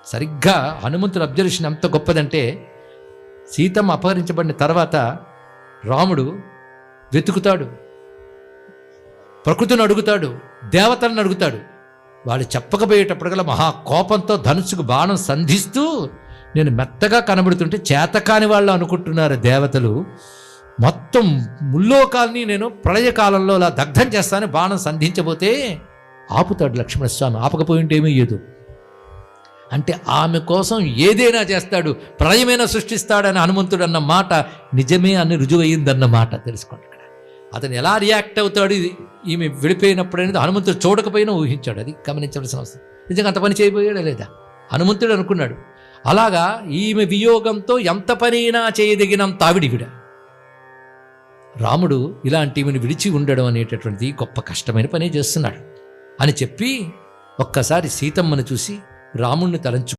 సరిగ్గా హనుమంతుడు అబ్జర్వేషన్ ఎంత గొప్పదంటే, సీతమ్మ అపహరించబడిన తర్వాత రాముడు వెతుకుతాడు, ప్రకృతిని అడుగుతాడు, దేవతలను అడుగుతాడు. వాళ్ళు చెప్పకపోయేటప్పటికల్లా మహా కోపంతో ధనుసుకు బాణం సంధిస్తూ, నేను మెత్తగా కనబడుతుంటే చేతకాని వాళ్ళు అనుకుంటున్నారు దేవతలు, మొత్తం ముల్లోకాల్ని నేను ప్రళయకాలంలో అలా దగ్ధం చేస్తానని బాణం సంధించబోతే ఆపుతాడు లక్ష్మణస్వామి. ఆపకపోయి ఉంటే ఏమయ్యేదు. అంటే ఆమె కోసం ఏదైనా చేస్తాడు, ప్రళయమైనా సృష్టిస్తాడని హనుమంతుడు అన్న మాట నిజమే అని రుజువయిందన్న మాట తెలుసుకోండి. ఇక్కడ అతను ఎలా రియాక్ట్ అవుతాడు ఈమె వెళ్ళిపోయినప్పుడు అనేది హనుమంతుడు చూడకపోయినా ఊహించాడు. అది గమనించవలసిన అవసరం. నిజంగా అంత పని చేయబోయాడా లేదా? హనుమంతుడు అనుకున్నాడు. అలాగా ఈమె వియోగంతో ఎంత పనైనా చేయదగినంత ఆవిడివిడ. రాముడు ఇలాంటి ఈమెను విడిచి ఉండడం అనేటటువంటిది గొప్ప కష్టమైన పని చేస్తున్నాడు అని చెప్పి ఒక్కసారి సీతమ్మను చూసి రాముణ్ణి తలంచు